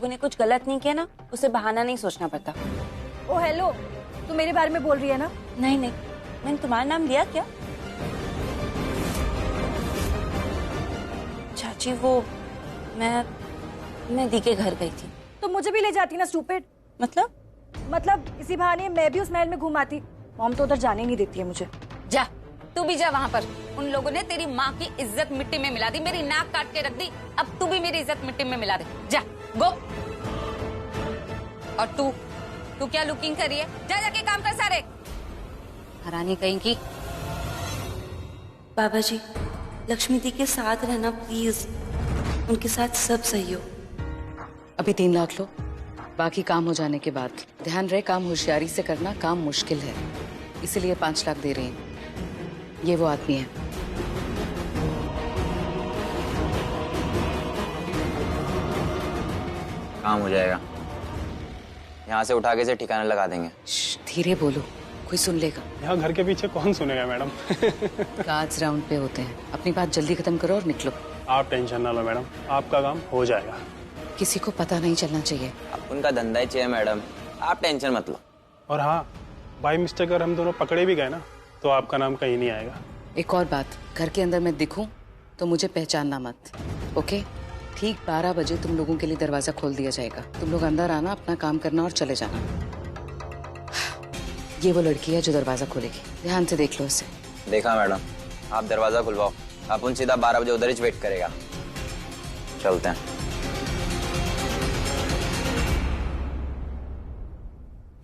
ने कुछ गलत नहीं किया ना, उसे बहाना नहीं सोचना पड़ता। ओ हेलो, तू मेरे बारे में बोल रही है ना? नहीं नहीं, मैंने तुम्हारा नाम लिया क्या? चाची वो मैं दी के घर गई थी। तो मुझे भी ले जाती ना स्टूपिड। मतलब इसी बहाने मैं भी उस महल में घूम आती। मॉम तो उधर जाने नहीं देती है मुझे। जा, तू भी जा वहाँ पर। उन लोगों ने तेरी माँ की इज्जत मिट्टी में मिला दी, मेरी नाक काट के रख दी। अब तू भी मेरी इज्जत मिट्टी में मिला दे। जा, गो। और तू क्या लुकिंग कर रही है? जा जाके काम कर सारे। हरानी कहीं की। बाबा जी, लक्ष्मी दी के साथ रहना प्लीज, उनके साथ सब सही हो। अभी 3 लाख लो, बाकी काम हो जाने के बाद। ध्यान रहे काम होशियारी से करना, काम मुश्किल है, इसलिए 5 लाख दे रही हैं। ये वो आदमी है। काम हो जाएगा, यहाँ से उठा के से ठिकाने लगा देंगे। धीरे बोलो, कोई सुन लेगा। यहाँ घर के पीछे कौन सुनेगा मैडम? कार्ड्स राउंड पे होते हैं। अपनी बात जल्दी खत्म करो और निकलो। आप टेंशन ना लो मैडम, आपका काम हो जाएगा। किसी को पता नहीं चलना चाहिए। अब उनका धंधा ही चाहिए मैडम, आप टेंशन मत लो। और हाँ, बाय मिस्टेक अगर हम दोनों पकड़े भी गए ना, तो आपका नाम कहीं नहीं आएगा। एक और बात, घर के अंदर मैं दिखूं तो मुझे पहचानना मत, ओके? ठीक 12 बजे तुम लोगों के लिए दरवाजा खोल दिया जाएगा। तुम लोग अंदर आना, अपना काम करना और चले जाना। ये वो लड़की है जो दरवाजा खोलेगी, ध्यान से देख लो इसे। देखा मैडम, आप दरवाजा खुलवाओ, अपन सीधा 12 बजे उधर ही वेट करेगा। चलते हैं।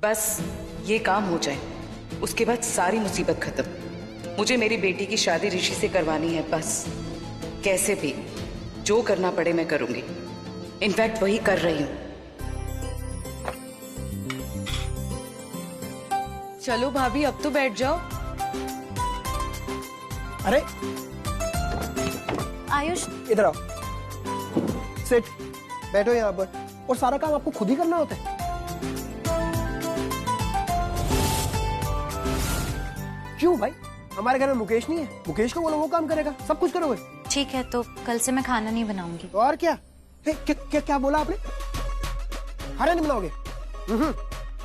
बस ये काम हो जाए, उसके बाद सारी मुसीबत खत्म। मुझे मेरी बेटी की शादी ऋषि से करवानी है, बस कैसे भी जो करना पड़े मैं करूंगी। इनफैक्ट वही कर रही हूँ। चलो भाभी, अब तो बैठ जाओ। अरे आयुष, इधर आओ, सिट, बैठो यहाँ पर। और सारा काम आपको खुद ही करना होता है? क्यों भाई? हमारे घर में मुकेश नहीं है, मुकेश को बोलो, वो काम करेगा, सब कुछ करोगे। ठीक है, तो कल से मैं खाना नहीं बनाऊंगी। तो और क्या? क्या बोला आपने? खाना नहीं बनाओगे?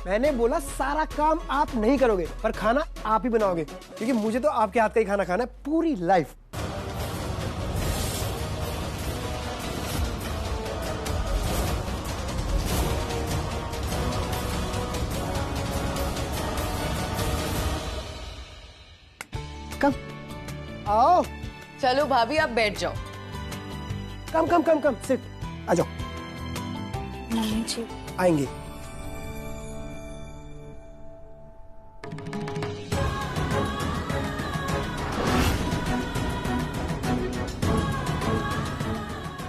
मैंने बोला सारा काम आप नहीं करोगे, पर खाना आप ही बनाओगे, क्योंकि मुझे तो आपके हाथ का ही खाना खाना है पूरी लाइफ। कम आओ। चलो भाभी, आप बैठ जाओ। कम सिट, आ जाओ। मम्मी जी, आएंगे।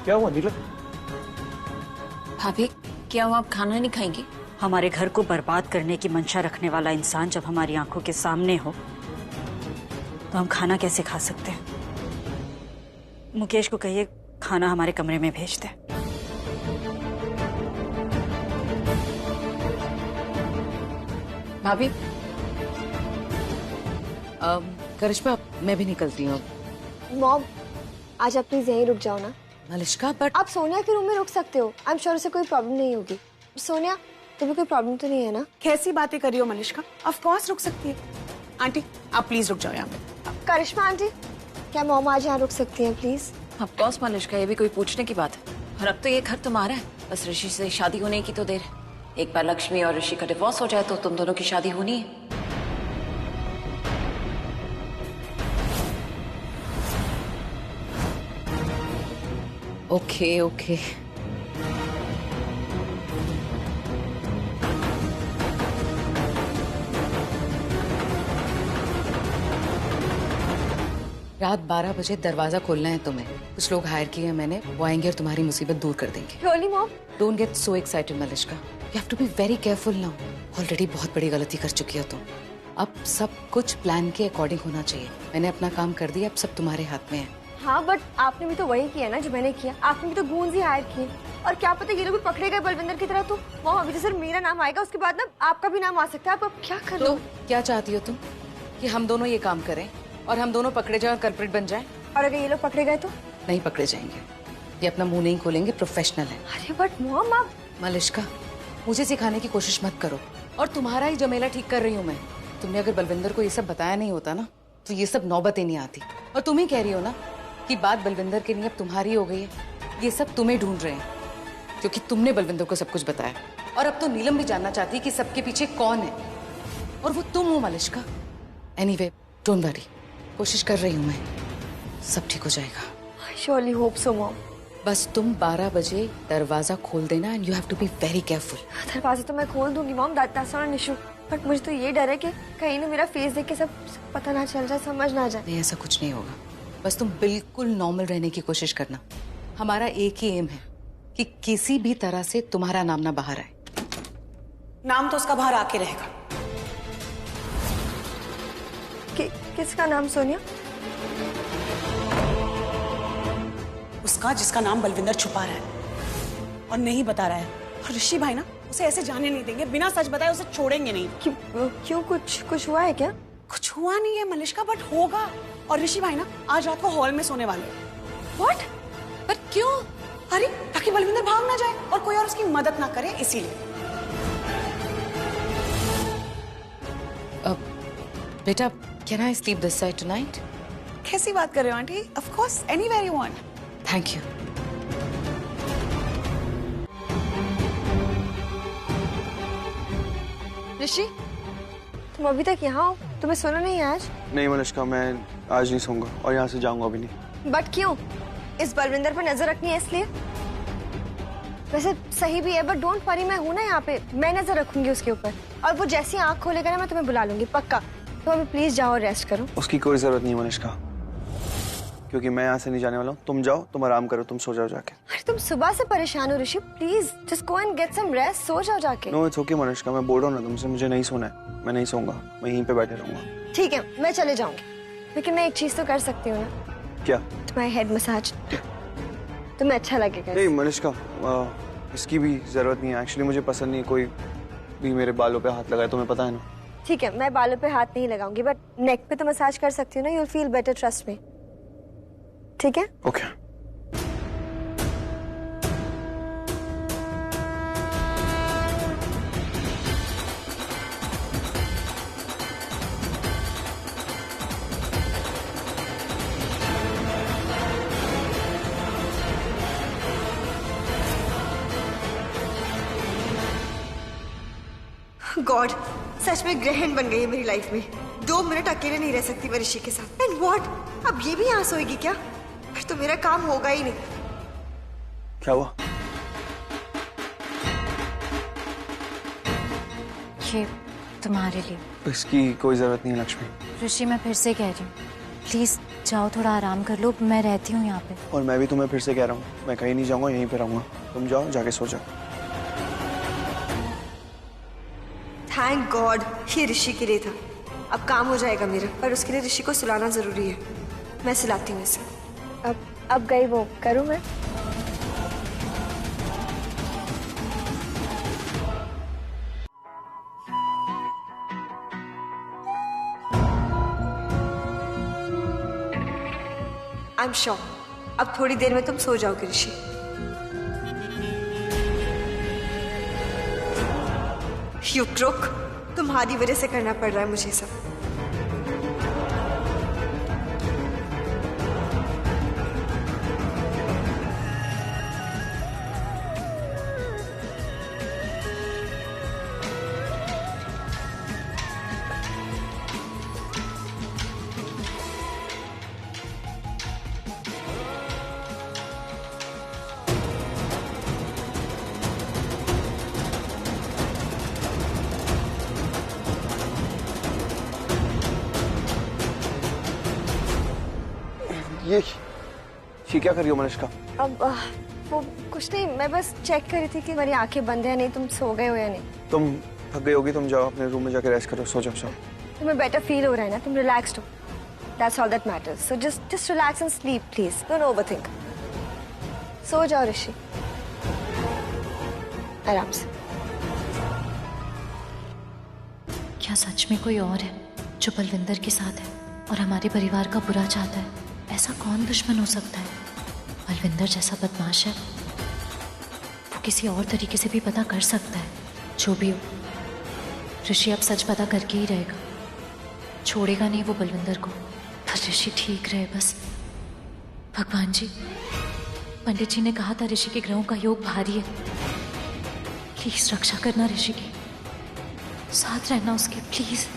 क्या हुआ नीलम? भाभी, क्या हुआ? आप खाना नहीं खाएंगी? हमारे घर को बर्बाद करने की मंशा रखने वाला इंसान जब हमारी आंखों के सामने हो तो हम खाना कैसे खा सकते हैं? मुकेश को कहिए खाना हमारे कमरे में भेज दे। भाभी, करिश्मा, मैं भी निकलती हूँ। मॉम, आज आप प्लीज यहीं रुक जाओ ना। मलिश्का, बट आप सोनिया के रूम में रुक सकते हो। आई एम श्योर उसे कोई प्रॉब्लम नहीं होगी। सोनिया, तुम्हें कोई प्रॉब्लम तो नहीं है ना? कैसी बातें कर रही हो मलिश्का? ऑफ कोर्स रुक सकती है। आंटी, आप प्लीज रुक जाओ यहाँ पे। करिश्मा आंटी, क्या मॉम आज यहाँ रुक सकती हैं प्लीज? ऑफ कोर्स मलिश्का, ये भी कोई पूछने की बात है? और अब तो ये घर तुम्हारा है, बस ऋषि से शादी होने की तो देर है। एक बार लक्ष्मी और ऋषि का डिवोर्स हो जाए तो तुम दोनों की शादी होनी है। Okay okay. रात 12 बजे दरवाजा खोलना है तुम्हें। कुछ लोग हायर किए हैं मैंने, वो आएंगे और तुम्हारी मुसीबत दूर कर देंगे। Really mom? Don't get so excited Malishka, you have to be very careful now. Already बहुत बड़ी गलती कर चुकी हो तुम। अब सब कुछ प्लान के अकॉर्डिंग होना चाहिए। मैंने अपना काम कर दिया, अब सब तुम्हारे हाथ में है। हाँ, बट आपने भी तो वही किया ना जो मैंने किया। आपने भी तो गूंज ही हायर किए, और क्या पता ये लोग भी पकड़े गए बलविंदर की तरह। तो मॉम, अभी जैसे मेरा नाम आएगा उसके बाद ना आपका भी नाम आ सकता है। आप अब क्या कर रहे हो? क्या चाहती हो तुम, कि हम दोनों ये काम करें और हम दोनों पकड़े जाए और कल्प्रिट बन जाए? और अगर ये लोग पकड़े गए तो? नहीं पकड़े जाएंगे, ये अपना मुंह नहीं खोलेंगे, प्रोफेशनल है। अरे बट मॉम, आप मलिश्का, मुझे सिखाने की कोशिश मत करो। और तुम्हारा ही जमेला ठीक कर रही हूँ मैं। तुमने अगर बलविंदर को ये सब बताया नहीं होता ना, तो ये सब नौबत ही नहीं आती। और तुम ही कह रही हो ना कि बात बलविंदर की नहीं अब तुम्हारी हो गई है। ये सब तुम्हें ढूंढ रहे हैं क्योंकि तुमने बलविंदर को सब कुछ बताया। और अब तो नीलम भी जानना चाहती है कि सबके पीछे कौन है, और वो तुम हो मलिश्का। एनीवे, डोंट वरी, कोशिश कर रही हूँ मैं, सब ठीक हो जाएगा। I surely hope so, Mom. बस तुम 12 बजे दरवाजा खोल देना and you have to be very careful. दरवाजा तो मैं खोल दूंगी mom, that's not an issue. But मुझे तो ये डर है कि कहीं ना मेरा फेस देख के सब पता ना चल जाए, समझ ना जाए। नहीं, ऐसा कुछ नहीं होगा। बस तुम बिल्कुल नॉर्मल रहने की कोशिश करना। हमारा एक ही एम है कि किसी भी तरह से तुम्हारा नाम ना बाहर आए। नाम तो उसका बाहर आके रहेगा। किसका नाम सोनिया? उसका जिसका नाम बलविंदर छुपा रहा है और नहीं बता रहा है। और ऋषि भाई ना उसे ऐसे जाने नहीं देंगे, बिना सच बताए उसे छोड़ेंगे नहीं। क्यों कुछ हुआ है क्या? कुछ हुआ नहीं है मलिश्का, बट होगा। और ऋषि भाई ना आज रात को हॉल में सोने वाले। व्हाट? पर क्यों? अरे ताकि बलविंदर भाग ना जाए और कोई और उसकी मदद ना करे, इसीलिए। बेटा, can I sleep this side tonight? कैसी बात कर रहे हो aunty? Of course, anywhere you want. Thank you. Rishi, तुम अभी तक यहाँ हो? तुम्हें सोना नहीं है आज? नहीं मलिश्का, मैं आज नहीं सोऊंगा और यहाँ से जाऊंगा भी नहीं। बट क्यों? इस बलविंदर पर नजर रखनी है इसलिए? वैसे सही भी है, बट डोंट वरी, मैं हूं ना यहाँ पे, मैं नजर रखूंगी उसके ऊपर। और वो जैसी आंख खोलेगा ना, मैं तुम्हें बुला लूंगी पक्का। तो अभी प्लीज जाओ और रेस्ट करो। उसकी कोई जरूरत नहीं है मलिश्का, क्योंकि मैं यहाँ से नहीं जाने वाला हूँ। तुम जाओ, तुम आराम करो, तुम सो जाओ जाके। अरे तुम सुबह से परेशान हो Rishi, please just go and get some rest, सो जाओ जाके। नो इट्स ओके मलिश्का, मैं बोल रहा हूँ ना तुमसे, मुझे नहीं सोना है। मैं नहीं सोऊंगा, मैं यहीं पे बैठे रहूंगा। ठीक है, मैं चले जाऊंगी, लेकिन मैं एक चीज तो कर सकती हूँ ना। क्या? तुम्हारा हेड मसाज, तुम्हें अच्छा लगेगा। नहीं मलिश्का, इसकी भी जरूरत नहीं है। एक्चुअली मुझे पसंद नहीं कोई भी मेरे बालों पे हाथ लगाए, तुम्हें पता है ना। ठीक है, मैं बालों पे हाथ नहीं लगाऊंगी, बट नेक पे तो मसाज कर सकती हूँ ना। you'll feel better, trust me. ठीक है? ओके। गॉड, सच में ग्रहण बन गई है मेरी लाइफ में। 2 मिनट अकेले नहीं रह सकती मैं ऋषि के साथ। एंड व्हाट, अब ये भी यहाँ सोएगी क्या? फिर तो मेरा काम होगा ही नहीं। क्या हुआ? ये तुम्हारे लिए। इसकी कोई जरूरत नहीं है लक्ष्मी। ऋषि, मैं फिर से कह रही हूँ, प्लीज जाओ, थोड़ा आराम कर लो, मैं रहती हूँ यहाँ पे। और मैं भी तुम्हें फिर से कह रहा हूँ, मैं कहीं नहीं जाऊंगा, यहीं पे रहूंगा। तुम जाओ, जाके सो जाओ। थैंक गॉड, ये ऋषि के लिए था। अब काम हो जाएगा मेरा, पर उसके लिए ऋषि को सुलाना जरूरी है। मैं सुलाती हूँ इसे। अब गई वो, करूँ मैं? आई एम श्योर अब थोड़ी देर में तुम सो जाओगे ऋषि। यू ट्रुक, तुम्हारी वजह से करना पड़ रहा है मुझे सब। ये क्या कर रही हो मलिश्का? अब वो कुछ नहीं, मैं बस चेक कर रही थी कि मेरी आंखें बंद है नहीं, तुम सो गए हो या नहीं। तुम थक गई होगी, तुम जाओ अपने रूम में जाके रेस्ट करो, सो जाओ। तुम्हें बेटर फील हो रहा है ना, तुम रिलैक्स्ड हो, that's all that matters. So just relax and sleep please, don't overthink. सो जाओ ऋषि, आराम से। क्या सच में कोई और है जो बलविंदर के साथ है और हमारे परिवार का बुरा चाहता है? ऐसा कौन दुश्मन हो सकता है? बलविंदर जैसा बदमाश है, वो किसी और तरीके से भी पता कर सकता है। जो भी हो, ऋषि अब सच पता करके ही रहेगा, छोड़ेगा नहीं वो बलविंदर को। पर ऋषि ठीक रहे बस। भगवान जी, पंडित जी ने कहा था ऋषि के ग्रहों का योग भारी है। प्लीज रक्षा करना ऋषि की, साथ रहना उसके, प्लीज।